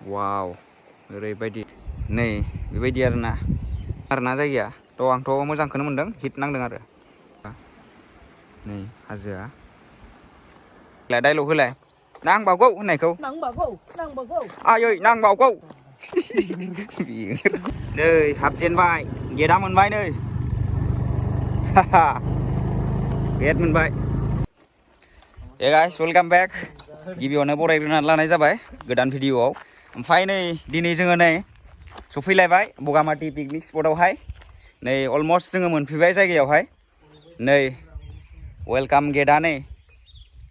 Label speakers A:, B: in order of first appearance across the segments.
A: वाव ओरैबायदि नै बेबायदि आरोना जायगाया थ' आंथ' मोजांखौनो मोनदों हिट नांदों आरो नै हाजोआ डाइलग होलाय नांबावगौ होननायखौ
B: नांबावगौ
A: आयै नांबावगौ नै हाबजेनबाय गेटआ मोनबाय नै गेट मोनबाय गाइस वेलकाम बेक गिबियावनो बरायग्रोनानै लानाय जाबाय गोदान भिडिअआव ओमफ्राय नै दिनै जोङो नै सफैलायबाय बगामाथि पिकनिक स्पटआवहाय नै अलमस्ट जोङो मोनफैबाय जायगायावहाय नै वेलकाम गेटआ नै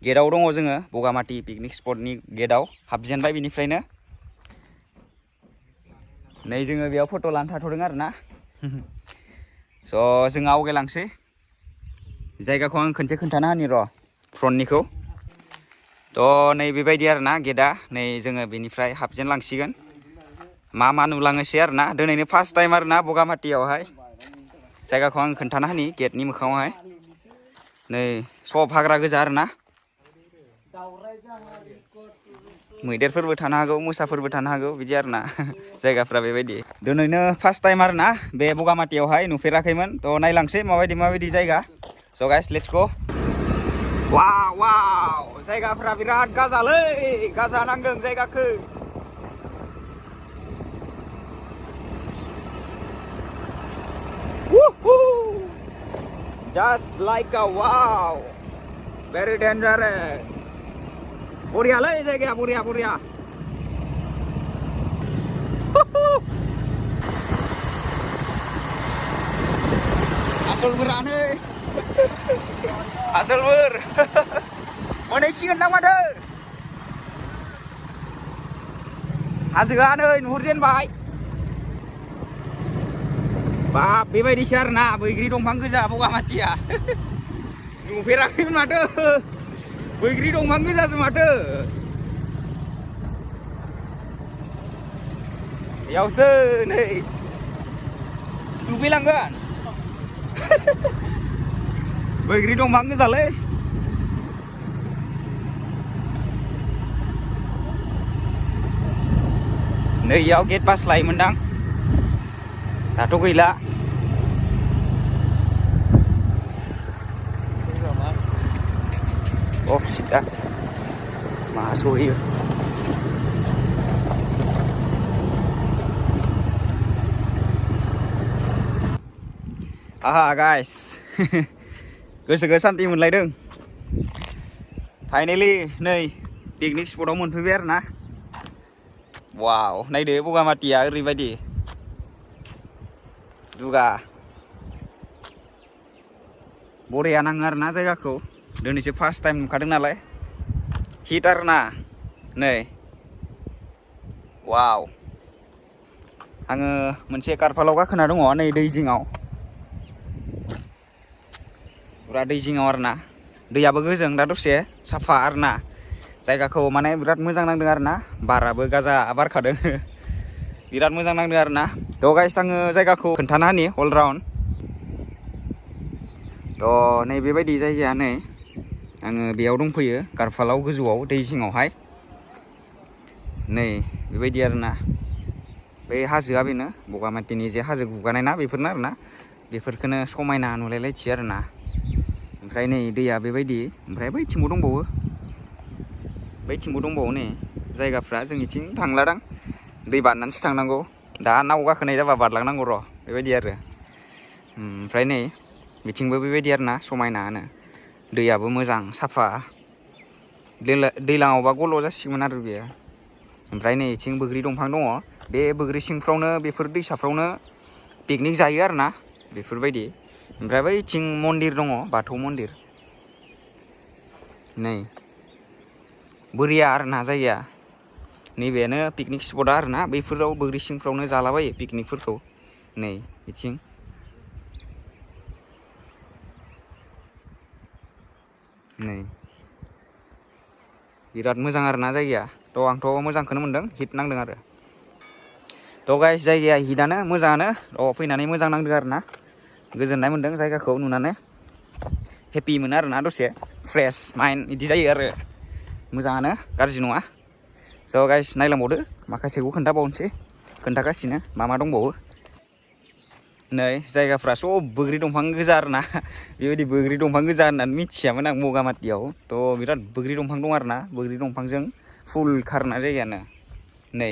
A: गेटआव दङ जोङो बगामाथि पिकनिक स्पटनि गेटआव हाबजेनबाय बिनिफ्रायनो नै जोङो बेयाव फट' लानो थाथ'दों आरोना स' जों आवगायलांसै जायगाखौ आं खनसे खोन्थाना होनि र' फ्रन्टनिखौ थ' नै बेबायदि आरोना गेटआ नै जोङो बेनिफ्राय हाबजेनलांसिगोन मा नुलाङोसै आरोना दिनैनो फार्स्ट टाइम आरोना बगामाथियावहाय जायगाखौ आं खोन्थाना होनि गेटनि मोखाङावहाय नै सब हाग्रा गोजा आरोना मैदेरफोरबो थानो हागौ मोसाफोरबो थानो हागौ बिदि आरोना जायगाफ्रा बेबायदि दिनैनो फार्स्ट टाइम आरोना बे बगामाथियावहाय नुफेराखैमोन थ' नायलांसै माबायदि जायगा स' गाइस लेट्स गो वाव जायगाफ्रा बिराद गाजालै गाजा नांदों जायगाखौ just like a wow very dangerous बरियालै जायगाया बरिया आसलफोरानो आसलफोर मोनहैसिगोन ना माथो हाजोआ नै नुहुरजेनबाय बाब बेबायदिसो आरोना बैग्रि दंफां गोजा बगामाथिया नुफेराखैमोन माथो बैग्रि दंफां गोजासो माथो बेयावसो नै दुगैलांगोन बैग्रि दंफां गोजालै नै इयाव गेट पास लायोमोनदां दाथ' गैला सिदा मा सहैयो आहा गाइस गोसोखौ सान्थि मोनलायदों फाइनेलि नै पिकनिक स्पटआव मोनफैबाय आरोना वाव नायदो बगामाथिया ओरैबायदि दुगा बरिया नाङो आरोना जायगाखौ दिनैसो फार्स्ट टाइम नुखादों नालाय हिट आरोना नै वाव आङो मोनसे कारफालाव गाखोना दङ नै दै जिङाव पुरा दै जिङाव आरोना दैयाबो गोजों दा दसे साफा आरोना जायगाखौ माने बिराद मोजां नांदों आरोना बाराबो गाजा बारखादों बिराद मोजां नांदों आरोना थ' गाइस आङो जायगाखौ खोन्थाना होनि अल राउन्ड थ' नै बेबायदि जायगाया नै आङो बेयाव दंफैयो कारफालाव गोजौआव दै जिङावहाय नै बेबायदि आरोना बै हाजोआ बेनो बगामाथिनि जे हाजो गुगानाय ना बेफोरनो आरोना बेफोरखौनो समायना नुलायलायथियो आरोना ओमफ्राय नै दैया बेबायदि ओमफ्राय बैथिंबो दंबावो नै जायगाफ्रा जोंनिथिं थांलादां दै बारनानैसो थांनांगौ दा नाव गाखोनाय जाबा बारलांनांगौ र' बेबायदि आरो ओमफ्राय नै बिथिंबो बेबायदि आरोना समायनानो दैयाबो मोजां साफा दैलाङावबा गल' जासिगोन आरो बेयो ओमफ्राय नै बिथिं बैग्रि दंफां दङ बे बैग्रि सिंफ्रावनो बेफोर दैसाफ्रावनो पिकनिक जायो आरोना बेफोरबायदि ओमफ्राय बैथिं मन्दिर दङ बाथौ मन्दिर नै बोरिया आरोना जायगाया नैबेनो पिकनिक स्पटआ आरोना बैफोराव बैग्रि सिंफ्रावनो जालाबायो पिकनिकफोरखौ नै बिथिं नै बिराद मोजां आरोना जायगाया थ' आंथ' मोजांखौनो मोनदों हिट नांदों आरो थ' गाइस जायगाया हिटआनो मोजाङानो फैनानै मोजां नांदों आरोना गोजोननाय मोनदों जायगाखौ नुनानै हेपि मोनो आरोना दसे फ्रेश माइन्ड बिदि जायो आरो मोजाङानो गाज्रि नङा स' गाइस नायलांबावदो माखासेखौ खोन्थागासिनो मा दंबावो नै जायगाफ्रा सब बोग्रि दंफां गोजा आरोना बेबायदि बोग्रि दंफां गोजा होननानै मिथियामोन आं बगामाथियाव थ' बिराद बोग्रि दंफां दं आरोना बोग्रि दंफांजों फुल खारना जायगायानो नै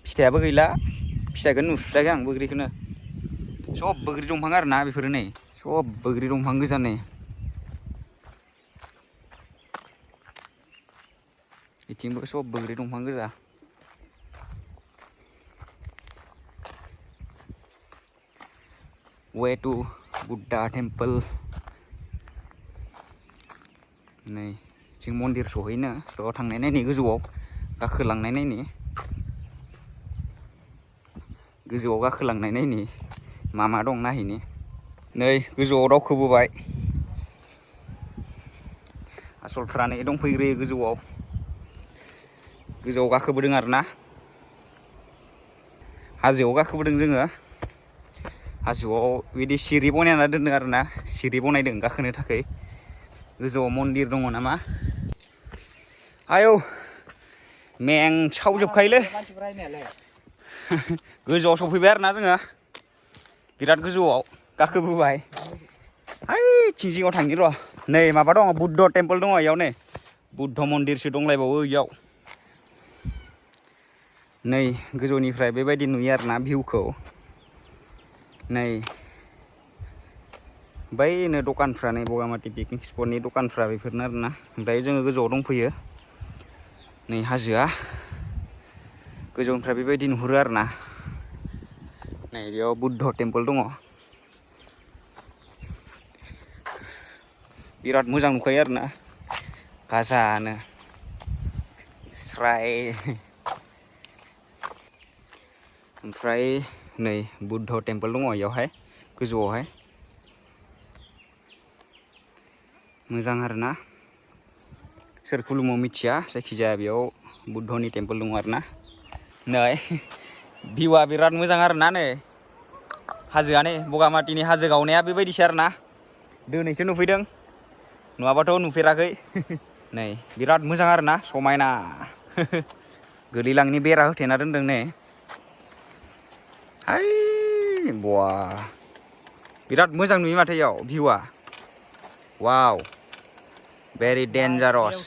A: फिथाइयाबो गैला फिथाइखौ नुस्रायाखै आं बोग्रिखौनो सब बोग्रि दंफां आरोना बेफोरो नै सब बोग्रि दंफां गोजा नै बिथिंबो सब बोग्रि दंफां गोजा way to Buddha temple नै जों मन्दिर सहैनो स' थांनाय नायनि गोजौआव गाखोलांनाय नायनि गोजौआव गाखोलांनाय नायनि मा दं नायहैनि नै गोजौआव दावखोबोबाय आसलफ्रा नै दंफैग्रोयो गोजौआव गाखोबोदों आरोना हाजोआव गाखोबोदों जोङो हाजोआव बिदि सिरि बनायना दोनदों आरोना सिरि बनायदों गाखोनो थाखाय गोजौआव मन्दिर दङ नामा आयौ मेंसावजोबखायोलै गोजौआव सफैबाय आरोना जोङो बिराद गोजौआव गाखोबोबाय हाय थिंजिङाव थांनि र' नै माबा दङ बुद्ध टेम्पोल दङ इयाव नै बुद्ध मन्दिरसो दंलायबावो इयाव नै गोजौनिफ्राय बेबायदि नुयो आरोना भिउखौ नै बैनो दखानफ्रा नै बगामाथि पिकनिक स्पटनि दखानफ्रा बेफोरनो आरोना ओमफ्राय जोङो गोजौआव दंफैयो नै हाजोआ गोजौनिफ्राय बेबायदि नुहुरो आरोना नै बेयाव बुद्ध टेम्पोल दङ बिराद मोजां नुखायो आरोना गाजानो स्राय ओमफ्राय नै बुद्ध टेम्पोल दङ इयावहाय गोजौआवहाय मोजां आरोना सोर खुलुमो मिथिया जायखिजाया बेयाव बुद्धनि टेम्पोल दङ आरोना नै भिउआ बिराद मोजां आरोना नै हाजोआ नै बगामाथिनि हाजो गावनाया बेबायदिसो आरोना दिनैसो नुफैदों नङाबाथ' नुफेराखै नै बिराद मोजां आरोना समायना गोलैलांनि बेरा होथेना दोनदों नै हाय बवा बिराद मोजां नुयो माथो इयाव भिउआ वाव भेरि डेन्जारस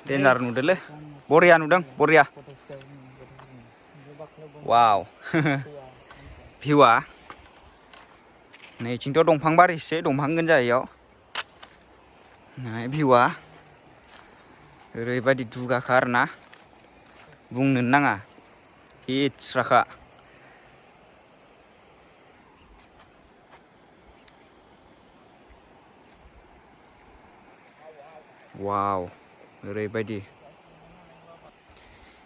A: डेन्जार नुदोंलै बरिया नुदों बरिया वाव भिउआ नैथिंथ' दंफां बारिसो दंफां गोनजा इयाव भिउआ ओरैबायदि दुगाखा आरोना बुंनोनो नाङा हिटस्राखा वाव ओरैबायदि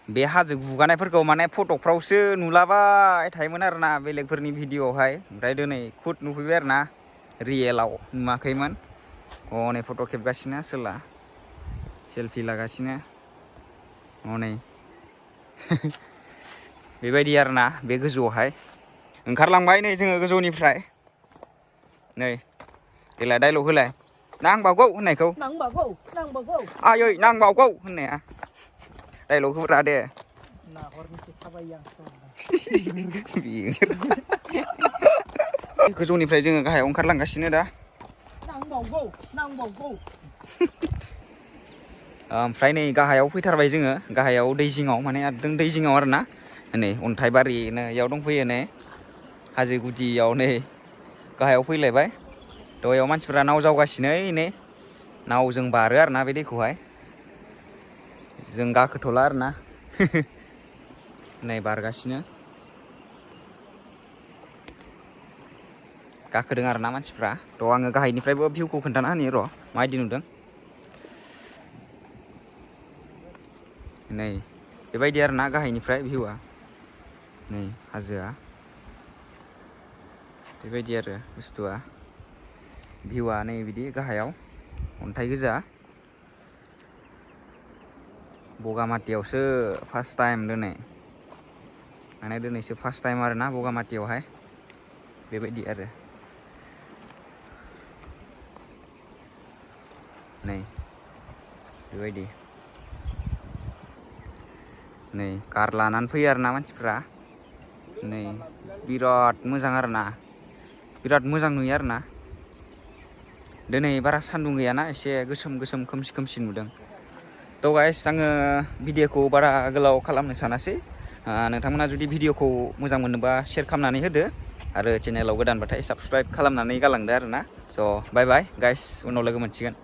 A: बे हाजो गुगानायफोरखौ माने फटकफ्रावसो नुलाबाय थायोमोन आरोना बेलेगफोरनि भिडिअआवहाय ओमफ्राय दिनै खुद नुफैबाय आरोना रियेलाव नुवाखैमोन हनै फट' खेबगासिनो सोला सेल्फि लागासिनो हनै बेबायदि आरोना बे गोजौआवहाय ओंखारलांबाय नै जोङो गोजौनिफ्राय नै देलाय डाइलग होलाय नांबावगौ होननायखौ नांबावगौ आयै नांबावगौ होननाया डाइलग होब्रा दे गोजौनिफ्राय जोङो गाहायाव ओंखारलांगासिनो दा ओमफ्राय नै गाहायाव फैथारबाय जोङो गाहायाव दै जिङाव माने एकदम दै जिङाव आरोना नै अन्थाइबारिनो इयाव दंफैयो नै हाजो गुदियाव नै गाहायाव फैलायबाय थ' इयाव मानसिफोरा नाव जावगासिनो नै नावजों बारो आरोना बे दैखौहाय जों गाखोथ'ला आरोना नै बारगासिनो गाखोदों आरोना मानसिफ्रा थ' आङो गाहायनिफ्रायबो भिउखौ खोन्थाना होनि र' माबायदि नुदों नै बेबायदि आरोना गाहायनिफ्राय भिउआ नै हाजोआ बेबायदि आरो बुस्थुआ भिउआ नै बिदि गाहायाव अन्थाइ गोजा बगामाथियावसो फार्स्ट टाइम दिनै माने दिनैसो फार्स्ट टाइम आरोना बगामाथियावहाय बेबायदि आरो नै बेबायदि नै कार लानानै फैयो आरोना मानसिफ्रा नै बिराद मोजां आरोना बिराद मोजां नुयो आरोना दिनै बारा सान्दुं गैयाना एसे गोसोम गोसोम खोमसि खोमसि नुदों थ' गाइस आङो भिडिअखौ बारा गोलाव खालामनो सानासै नोंथांमोना जुदि भिडिअखौ मोजां मोनोबा शेयार खालामनानै होदो आरो चेनेलाव गोदानबाथाय साबस्क्राइब खालामनानै गालांदो आरोना स' बाय बाय गाइस उनाव लोगो मोनसिगोन